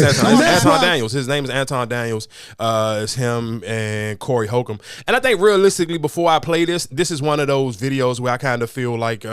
Anton Daniels. His name is Anton Daniels. It's him and Corey Holcomb. And I think realistically, before I play this is one of those videos where I kind of feel like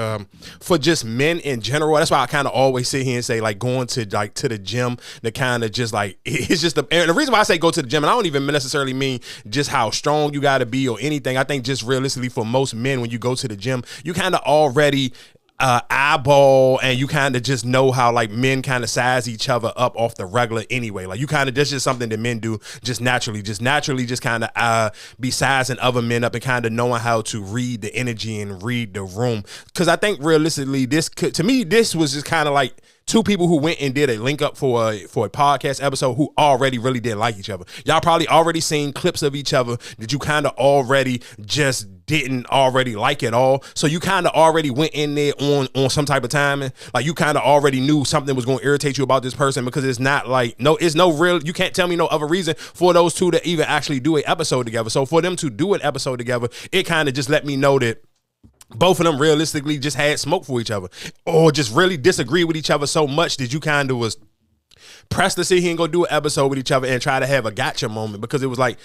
for just men in general, that's why I kind of always sit here and say like going to the gym to kind of just like, it's just and the reason why I say go to the gym, and I don't even necessarily mean just how strong you got to be or anything. I think just realistically for most men, when you go to the gym, you kind of already eyeball, and you kind of just know how like men kind of size each other up off the regular anyway. Like you kind of, that's just something that men do just naturally just kind of be sizing other men up and kind of knowing how to read the energy and read the room. Because I think realistically, to me, this was just kind of like two people who went and did a link up for a podcast episode who already really didn't like each other. Y'all probably already seen clips of each other that you kind of already just didn't already like at all. So you kind of already went in there on some type of timing. Like you kind of already knew something was going to irritate you about this person, because it's not like, it's no real, you can't tell me no other reason for those two to even actually do an episode together. So for them to do an episode together, it kind of just let me know that both of them realistically just had smoke for each other, or just really disagree with each other so much that you kind of was pressed to sit here and go do an episode with each other and try to have a gotcha moment. Because it was like,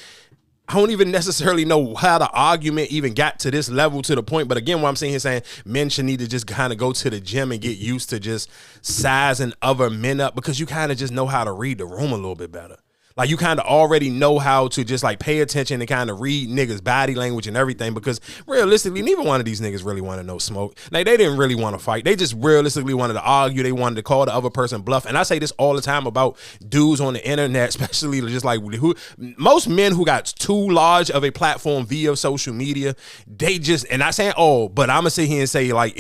I don't even necessarily know how the argument even got to this level, to the point. But again, what I'm saying here saying men should need to just kind of go to the gym and get used to just sizing other men up, because you kind of just know how to read the room a little bit better. Like you kind of already know how to just like pay attention and kind of read niggas' body language and everything, because realistically, neither one of these niggas really wanted no smoke. Like they didn't really want to fight. They just realistically wanted to argue. They wanted to call the other person bluff. And I say this all the time about dudes on the internet, especially just like most men who got too large of a platform via social media, they just, and not saying all, but I'm gonna sit here and say like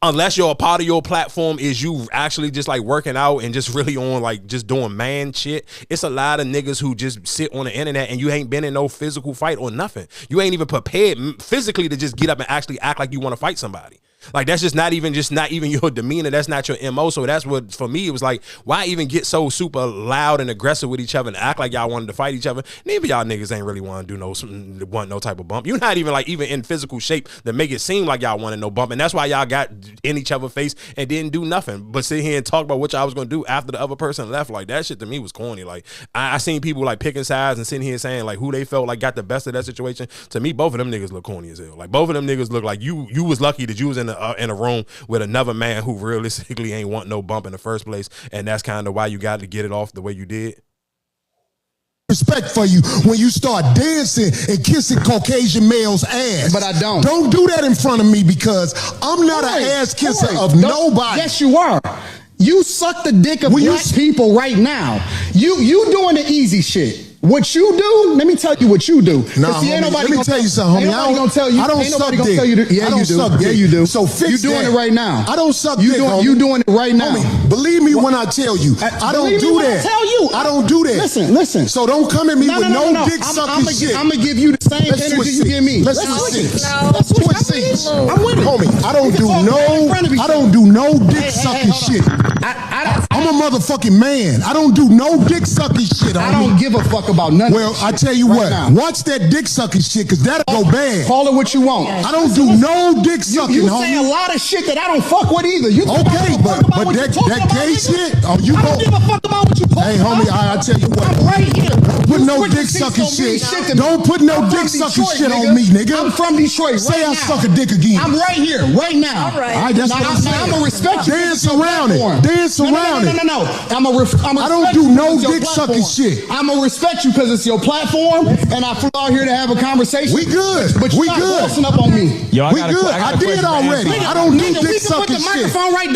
unless you're a part of your platform is you actually just like working out and just really on like just doing man shit, it's a lot of niggas who just sit on the internet and you ain't been in no physical fight or nothing. You ain't even prepared physically to just get up and actually act like you want to fight somebody. Like that's just not even your demeanor. That's not your MO. So that's what, for me, it was like, why even get so super loud and aggressive with each other and act like y'all wanted to fight each other? Neither y'all niggas ain't really want to do no type of bump. You're not even like even in physical shape to make it seem like y'all wanted no bump. And that's why y'all got in each other's face and didn't do nothing but sit here and talk about what y'all was going to do after the other person left. Like that shit to me was corny. Like I seen people like picking sides and sitting here saying like who they felt like got the best of that situation. To me, both of them niggas look corny as hell. Like both of them niggas look like you was lucky that you was in a room with another man who realistically ain't want no bump in the first place, and that's kind of why you got to get it off the way you did. Respect for you when you start dancing and kissing Caucasian males' ass. But I don't. Don't do that in front of me, because I'm not an ass kisser of nobody. Yes, you are. You suck the dick of black people right now. You doing the easy shit. What you do, let me tell you what you do. Nah, homie, let me tell you something, homie. I don't suck dick. Yeah, you do. Yeah, you do. So fix you doing that. it right now. I don't suck dick, homie. You doing it right now. Homie, believe me when I tell you. I don't do that. I don't do that. Listen. So don't come at me with no dick sucking shit. I'm going to give you the same energy you give me. Let's switch seats. Let's switch seats. I'm with it. Homie, I don't do no dick sucking shit. I'm a motherfucking man. I don't do no dick sucking shit. I don't give a fuck about nothing. Well, I tell you what, watch that dick sucking shit, because that'll go bad. Call it what you want. I don't do no dick sucking, you homie. say a lot of shit that I don't fuck with either. Okay, but that gay shit, I don't give a fuck about what you talking about. Hey, homie, I tell you what. I'm right here. Don't put no dick sucking shit. Don't put no dick sucking shit on me, nigga. I'm from Detroit. Say I suck a dick again. I'm right here, right now. All right, that's what I'm saying. I'm gonna respect you. Dance around it. Dance around it. No. I don't do no dick sucking shit. I'm gonna respect you because it's your platform, and I flew out here to have a conversation. We good. But you're not bossing up on me. Yo, we good. I did already. I don't do dick sucking shit. We can put the microphone right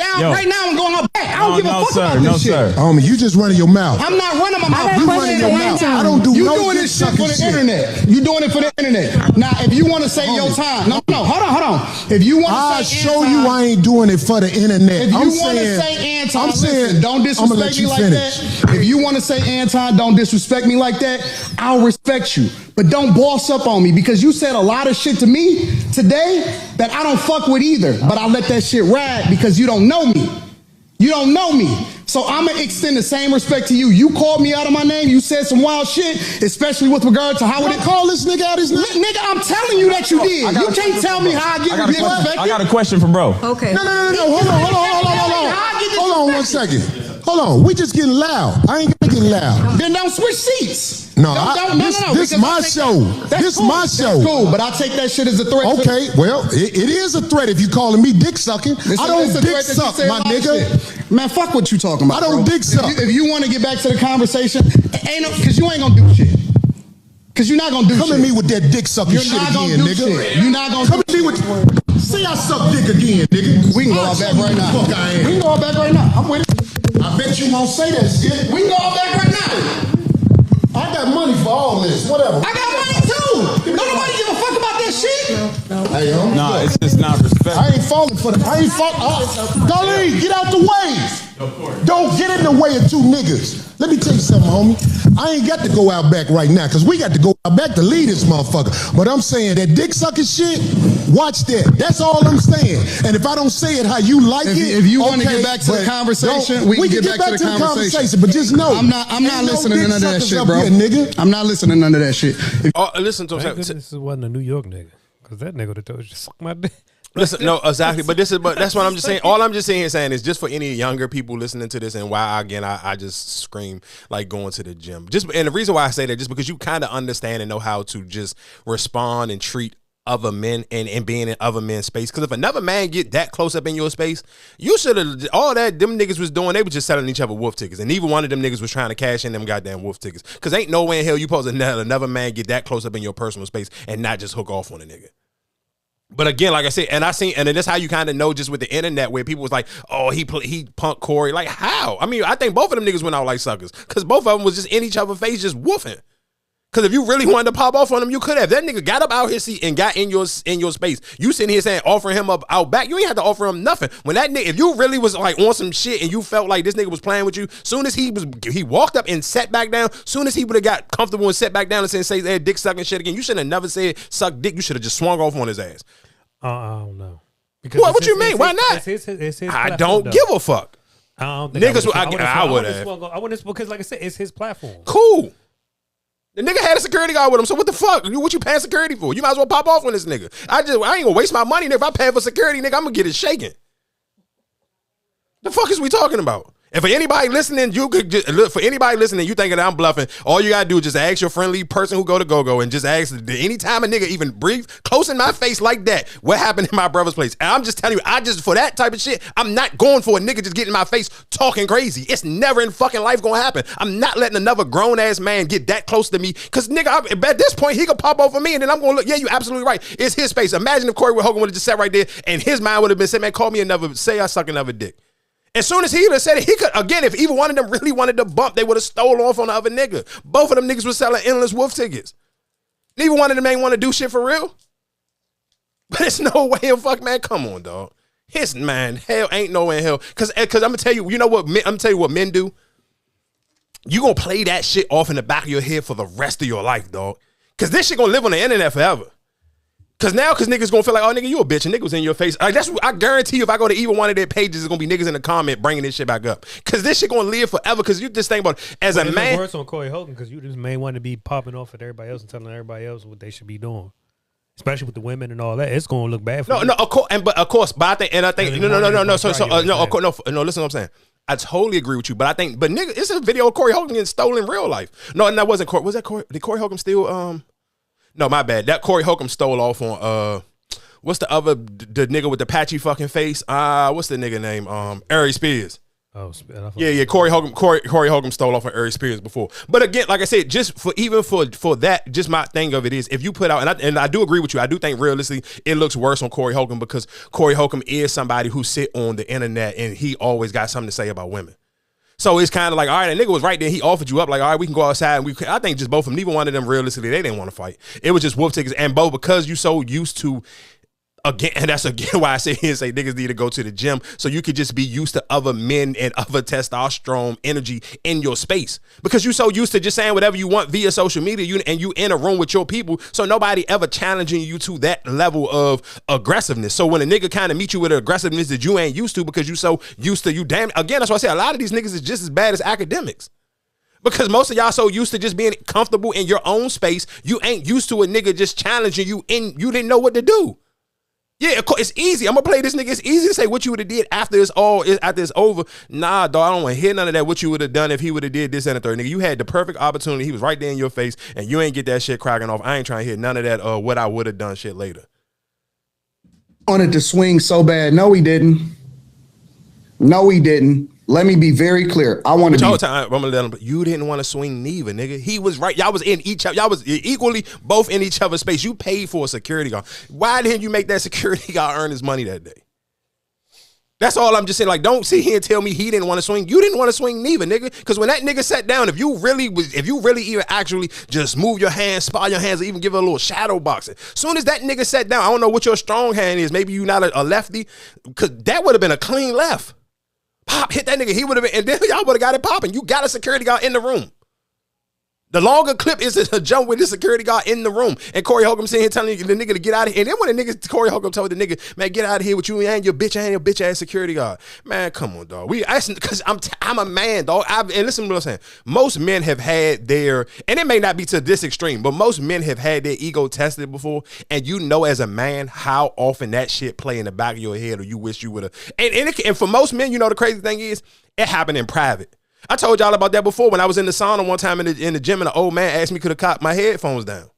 now and go on back. I don't give a fuck about this shit. Homie, you just running your mouth. I'm not running my mouth. You running your mouth. I don't do no dick sucking shit. You doing this shit for the internet. You doing it for the internet. Now, if you want to say your time, no, hold on. If you want to say I'll show you I ain't doing it for the internet. If you want to say Anton, listen, don't disrespect me like that. If you want to say Anton, don't disrespect me like that, I'll respect you. But don't boss up on me, because you said a lot of shit to me today that I don't fuck with either. But I let that shit ride because you don't know me. You don't know me. So I'm going to extend the same respect to you. You called me out of my name. You said some wild shit, especially with regard to how would it call this nigga out his name? Nigga, I'm telling you that you did. You can't tell me how I get respect. I got a question from bro. Okay. No. Hold on 1 second. Hold on. We just getting loud. I ain't getting loud. Then don't switch seats. No, this my show. This cool. my show. That's cool, but I take that shit as a threat. Okay, well, it is a threat if you calling me dick sucking. I don't dick suck, my nigga. Man, fuck what you talking about. I don't dick suck. If you want to get back to the conversation, because you ain't gonna do shit. Because you're not gonna do shit. Come at me with that dick sucking shit again, nigga. You're not gonna come at me with. Say I suck dick again, nigga. We can go all back right now. Fuck I am. We can go all back right now. I'm with it. I bet you won't say that shit. We can go all back right now. I got money for all this. Whatever. I got money too. Don't nobody give a fuck about that shit. Hey, no, it's just not respect. I ain't falling for that. I ain't falling. Golly, get out the way. Don't get in the way of two niggas. Let me tell you something, homie. I ain't got to go out back right now because we got to go out back to lead this motherfucker. But I'm saying that dick sucking shit, watch that. That's all I'm saying. And if I don't say it how you like if you want to get back to the conversation, we can get back to the conversation. But just know, I'm not listening to none of that shit, bro. Here, nigga. I'm not listening to none of that shit. Listen to him. This wasn't a New York nigga, because that nigga would have told you to suck my dick. Listen, no, exactly. But that's what I'm just saying. All I'm just saying is just for any younger people listening to this, and why I just scream like going to the gym. And the reason why I say that, just because you kind of understand and know how to just respond and treat other men and being in other men's space. Because if another man get that close up in your space, you should have, all that them niggas was doing, they was just selling each other wolf tickets. And neither one of them niggas was trying to cash in them goddamn wolf tickets. Because ain't no way in hell you supposed to let another man get that close up in your personal space and not just hook off on a nigga. But again, like I said, and that's how you kind of know just with the internet where people was like, oh, he punked Corey. Like, how? I mean, I think both of them niggas went out like suckers because both of them was just in each other's face just woofing. Because if you really wanted to pop off on him, you could have. That nigga got up out his seat and got in your space. You sitting here saying offering him up out back. You ain't have to offer him nothing. When that nigga, if you really was like on some shit and you felt like this nigga was playing with you, soon as he walked up and sat back down, soon as he would have got comfortable and sat back down and say that dick sucking shit again, you should have never said suck dick. You should have just swung off on his ass. I don't know. Because what you mean? Why not? It's his I don't give a fuck. I don't think niggas, I would have. I wouldn't, because like I said, it's his platform. Cool. The nigga had a security guard with him, so what the fuck? What you paying security for? You might as well pop off on this nigga. I ain't gonna waste my money. If I pay for security, nigga, I'm gonna get it shaken. The fuck is we talking about? And for anybody listening, you thinking that I'm bluffing, all you gotta do is just ask your friendly person who go to go and just ask, anytime a nigga even breathe close in my face like that, what happened in my brother's place? And I'm just telling you, for that type of shit, I'm not going for a nigga just getting in my face talking crazy. It's never in fucking life gonna happen. I'm not letting another grown ass man get that close to me, cause nigga, at this point he could pop over me and then I'm gonna look, yeah, you absolutely right. It's his space. Imagine if Corey Holcomb would have just sat right there and his mind would have been saying, man, call me say I suck another dick. As soon as he would have said it, he could, again, if either one of them really wanted to bump, they would have stole off on the other nigga. Both of them niggas was selling endless wolf tickets. Neither one of them ain't want to do shit for real. But it's no way in fuck, man. Come on, dog. Hell ain't no way in hell. Cause I'm gonna tell you, I'm gonna tell you what men do. You gonna play that shit off in the back of your head for the rest of your life, dog. Cause this shit gonna live on the internet forever. Cause niggas gonna feel like, oh nigga, you a bitch, and niggas in your face. I guarantee you, if I go to either one of their pages, it's gonna be niggas in the comment bringing this shit back up. Cause this shit gonna live forever. Cause you just think about it, as a man. It's worse on Corey Holcomb because you just may want to be popping off at everybody else and telling everybody else what they should be doing, especially with the women and all that. It's gonna look bad for you. No, of course, but I think no. So of course, no. Listen, what I'm saying. I totally agree with you, but nigga, it's a video of Corey Holcomb getting stolen in real life. No, and that wasn't Corey. Was that Corey? Did Corey Holcomb steal? No, my bad. That Corey Holcomb stole off on what's the nigga with the patchy fucking face? What's the nigga name? Ari Spears. Oh, yeah. Corey Holcomb stole off on Ari Spears before. But again, like I said, just for that, just my thing of it is, if you put out, and I do agree with you, I do think realistically it looks worse on Corey Holcomb because Corey Holcomb is somebody who sit on the internet and he always got something to say about women. So it's kind of like, all right, a nigga was right there. He offered you up like, all right, we can go outside. And I think just both of them, neither one of them realistically, they didn't want to fight. It was just wolf tickets. And both, because you so used to, again, and that's again why I say niggas need to go to the gym so you could just be used to other men and other testosterone energy in your space. Because you so used to just saying whatever you want via social media, you in a room with your people, so nobody ever challenging you to that level of aggressiveness. So when a nigga kind of meet you with an aggressiveness that you ain't used to because you so used to, again, that's why I say a lot of these niggas is just as bad as academics. Because most of y'all so used to just being comfortable in your own space, you ain't used to a nigga just challenging you and you didn't know what to do. Yeah, of course, it's easy. I'm gonna play this nigga. It's easy to say what you would have did after it's over. Nah, dog, I don't want to hear none of that. What you would have done if he would have did this and the third, nigga. You had the perfect opportunity. He was right there in your face, and you ain't get that shit cracking off. I ain't trying to hear none of that. What I would have done shit later. Wanted to swing so bad. No, he didn't. No, he didn't. Let me be very clear. I want to be. I'm gonna let him. You didn't want to swing neither, nigga. He was right. Y'all was in each other. Y'all was equally both in each other's space. You paid for a security guard. Why didn't you make that security guard earn his money that day? That's all I'm just saying. Like, don't sit here and tell me he didn't want to swing. You didn't want to swing neither, nigga. Because when that nigga sat down, if you really even actually just move your hands, spar your hands, or even give it a little shadow boxing. Soon as that nigga sat down, I don't know what your strong hand is. Maybe you not a lefty, because that would have been a clean left. Pop, hit that nigga. He would have been, and then y'all would have got it popping. You got a security guard in the room. The longer clip is to jump with the security guard in the room. And Corey Holcomb sitting here telling the nigga to get out of here. And then when the nigga, Corey Holcomb told the nigga, man, get out of here with you and your bitch ass security guard. Man, come on, dog. Because I'm a man, dog. And listen to what I'm saying. Most men have had their, and it may not be to this extreme, but most men have had their ego tested before. And you know as a man how often that shit play in the back of your head, or you wish you would have. And for most men, you know the crazy thing is, it happened in private. I told y'all about that before when I was in the sauna one time in the gym, and the old man asked me could have copped my headphones down.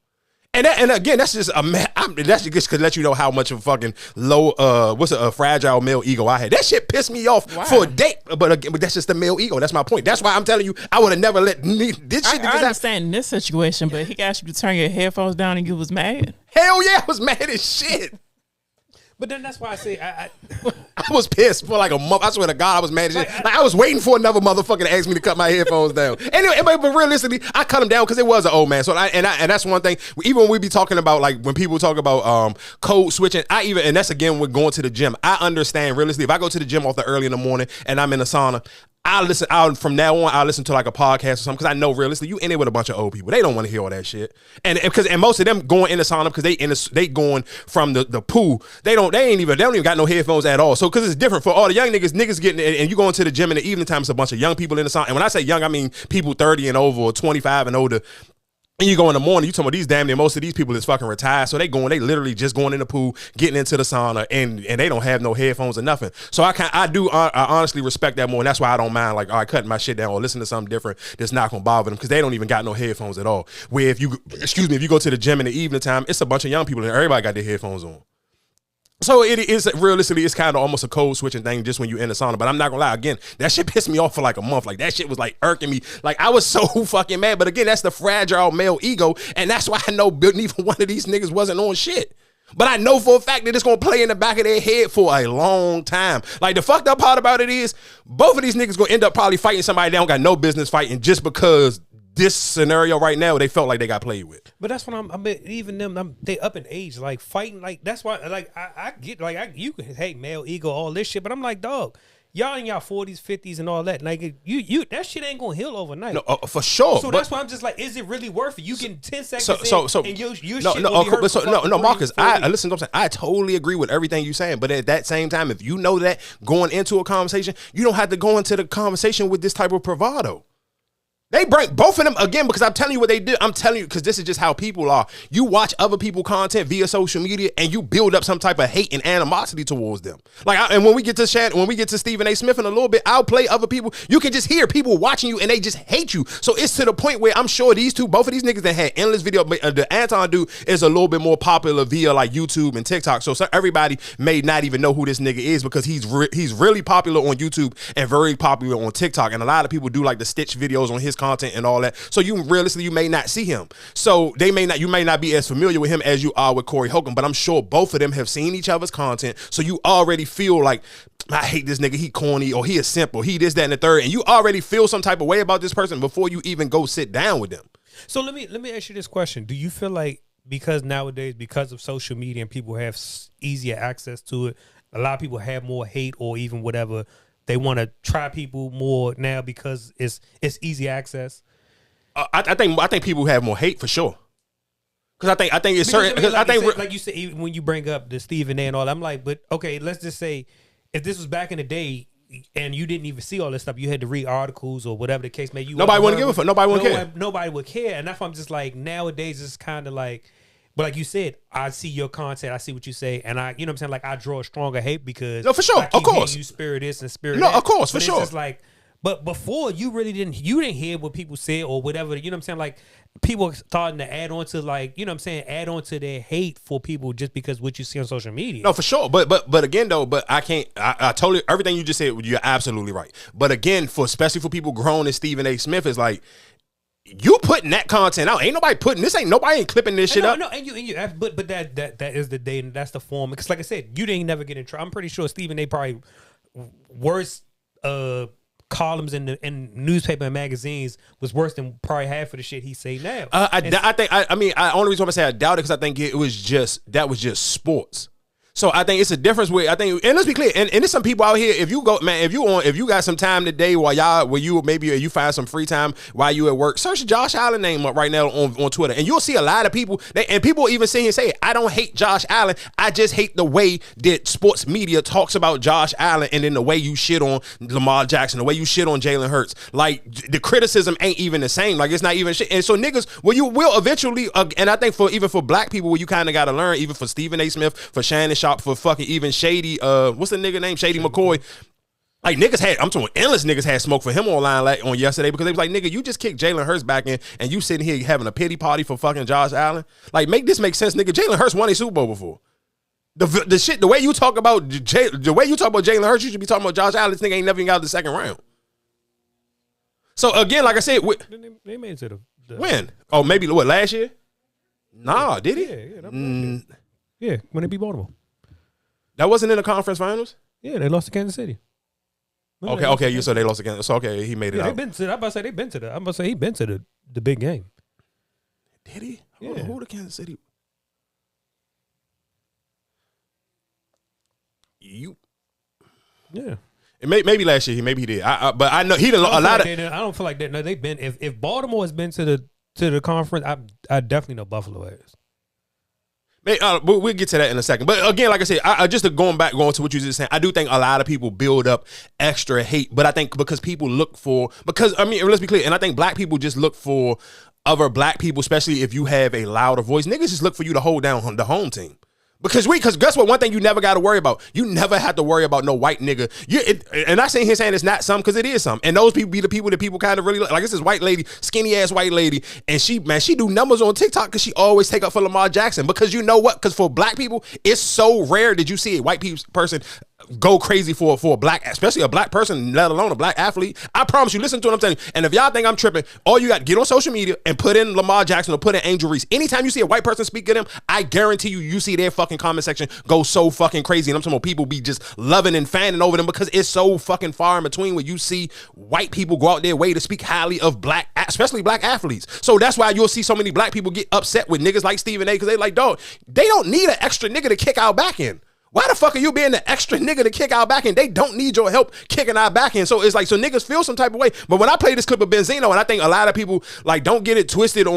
And again, that's just that's just to let you know how much of a fucking low, a fragile male ego I had. That shit pissed me off for a day. But again, that's just the male ego. That's my point. That's why I'm telling you, I would have never let this shit. I understand in this situation, but he asked you to turn your headphones down and you was mad. Hell yeah, I was mad as shit. But then that's why I say I was pissed for like a month. I swear to God, I was mad as shit. Like, I was waiting for another motherfucker to ask me to cut my headphones down. Anyway, but realistically, I cut them down because it was an old man. So and that's one thing. Even when we be talking about, like, when people talk about code switching, and that's again with going to the gym. I understand realistically. If I go to the gym off the early in the morning and I'm in the sauna, from now on, I'll listen to like a podcast or something, because I know realistically you in there with a bunch of old people. They don't want to hear all that shit. And most of them going in the sauna because they going from the pool. They don't even got no headphones at all. So because it's different for all the young niggas getting, and you going to the gym in the evening time, it's a bunch of young people in the sauna. And when I say young, I mean people 30 and over or 25 and older. And you go in the morning, you talking about these damn near most of these people is fucking retired. So they literally just going in the pool, getting into the sauna, and they don't have no headphones or nothing. So I honestly respect that more. And that's why I don't mind, like, all right, cutting my shit down or listening to something different that's not gonna bother them, because they don't even got no headphones at all. Where if you go to the gym in the evening time, it's a bunch of young people and everybody got their headphones on. So it is realistically, it's kind of almost a code switching thing just when you in the sauna. But I'm not gonna lie, again, that shit pissed me off for like a month. Like, that shit was like irking me. Like, I was so fucking mad. But again, that's the fragile male ego, and that's why I know neither one of these niggas wasn't on shit. But I know for a fact that it's gonna play in the back of their head for a long time. Like, the fucked up part about it is, both of these niggas gonna end up probably fighting somebody they don't got no business fighting, just because this scenario right now, they felt like they got played with. But that's what I mean, even them, they up in age, like fighting, like that's why, like I get, like you can hate male ego, all this shit, but I'm like, dog, y'all in y'all 40s, 50s, and all that, like you that shit ain't gonna heal overnight. No, for sure. So that's why I'm just like, is it really worth it? You getting 10 seconds and your shit Marcus, I listen to what I'm saying. I totally agree with everything you're saying, but at that same time, if you know that going into a conversation, you don't have to go into the conversation with this type of bravado. They bring both of them, again, because I'm telling you what they did. I'm telling you, because this is just how people are. You watch other people content via social media, and you build up some type of hate and animosity towards them. Like, and when we get to Stephen A. Smith in a little bit, I'll play other people. You can just hear people watching you, and they just hate you. So it's to the point where I'm sure both of these niggas that had endless video, the Anton dude is a little bit more popular via like YouTube and TikTok. So everybody may not even know who this nigga is, because he's really popular on YouTube and very popular on TikTok. And a lot of people do like the Stitch videos on his content and all that. So you may not see him. So you may not be as familiar with him as you are with Corey Holcomb, but I'm sure both of them have seen each other's content. So you already feel like, I hate this nigga, he corny, or he is simple, he this, that, and the third. And you already feel some type of way about this person before you even go sit down with them. So let me ask you this question. Do you feel like, because nowadays, because of social media and people have easier access to it, a lot of people have more hate or even whatever, they want to try people more now because it's easy access? I think people have more hate for sure. Because I think it's certain. Because like you said, even when you bring up the Stephen A. and all, I'm like, but okay, let's just say if this was back in the day and you didn't even see all this stuff, you had to read articles or whatever the case may be. Nobody wouldn't give a fuck. Nobody would care. Nobody would care, and that's why I'm just like, nowadays it's kind of like, But like you said, I see your content, I see what you say, and I, you know what I'm saying, like I draw a stronger hate because no, for sure, I keep of course, you spirit this and spirit no, that. of course, for but sure. It's just like, but before you didn't hear what people said or whatever, you know what I'm saying, like people starting to add on to like, you know what I'm saying, add on to their hate for people just because what you see on social media. No, for sure. But again though, but I can't. I totally everything you just said. You're absolutely right. But again, especially for people grown as Stephen A. Smith, is like. You putting that content out. Ain't nobody putting this. Nobody ain't clipping this shit up. No, and you. But that is the day. And that's the form. Because like I said, you didn't never get in trouble. I'm pretty sure Stephen A. probably worst columns in newspaper and magazines was worse than probably half of the shit he say now. I think. I mean, I only reason why I say I doubt it because I think it was just sports. So I think it's a difference with and let's be clear, and there's some people out here. If you go, man, if you got some time today where you find some free time while you at work, search Josh Allen name up right now on Twitter, and you'll see a lot of people. And people even sit here and say, "I don't hate Josh Allen. I just hate the way that sports media talks about Josh Allen, and then the way you shit on Lamar Jackson, the way you shit on Jalen Hurts. Like the criticism ain't even the same. Like it's not even shit. And so niggas, well, you will eventually. And I think for black people, where you kind of got to learn, even for Stephen A. Smith, for Shannon Sharp, for fucking even Shady, what's the nigga name? Shady McCoy. Like niggas had, I'm talking endless niggas had smoke for him online on yesterday because they was like, nigga, you just kicked Jalen Hurts back in and you sitting here having a pity party for fucking Josh Allen. Like make this make sense, nigga. Jalen Hurts won a Super Bowl before. The way you talk about Jalen Hurts, you should be talking about Josh Allen. This nigga ain't never even got out the second round. So again, like I said, they made it to the when? Oh, maybe what, last year? Nah, did he? Yeah, when they beat Baltimore. That wasn't in the conference finals? Yeah, they lost to Kansas City. Okay, you said they lost again. So okay, he made it out. I'm about to say he been to the big game. Did he? Yeah. Who the Kansas City? Yeah. Maybe last year maybe he did. But I know he didn't a lot of. I don't feel like that. No, they've been. If Baltimore has been to the conference, I definitely know Buffalo has. We'll get to that in a second. But again, like I said, I just going to what you just saying, I do think a lot of people build up extra hate. But I think because people let's be clear, and I think black people just look for other black people, especially if you have a louder voice. Niggas just look for you to hold down the home team. Because guess what? One thing you never got to worry about. You never have to worry about no white nigga. And I sitting here saying it's not some because it is some. And those people be the people that people kind of really like. This is white lady, skinny ass white lady, and she do numbers on TikTok because she always take up for Lamar Jackson. Because you know what? Because for black people, it's so rare that you see a white person go crazy for a black, especially a black person, let alone a black athlete. I promise you, listen to what I'm telling you. And if y'all think I'm tripping, all you got to get on social media and put in Lamar Jackson or put in Angel Reese. Anytime you see a white person speak to them, I guarantee you see their fucking comment section go so fucking crazy. And I'm talking about people be just loving and fanning over them because it's so fucking far in between where you see white people go out their way to speak highly of black, especially black athletes. So that's why you'll see so many black people get upset with niggas like Stephen A. because they like, dog, they don't need an extra nigga to kick our back in. Why the fuck are you being the extra nigga to kick our back in? They don't need your help kicking our back in. So it's like, so niggas feel some type of way. But when I play this clip of Benzino, and I think a lot of people like don't get it twisted on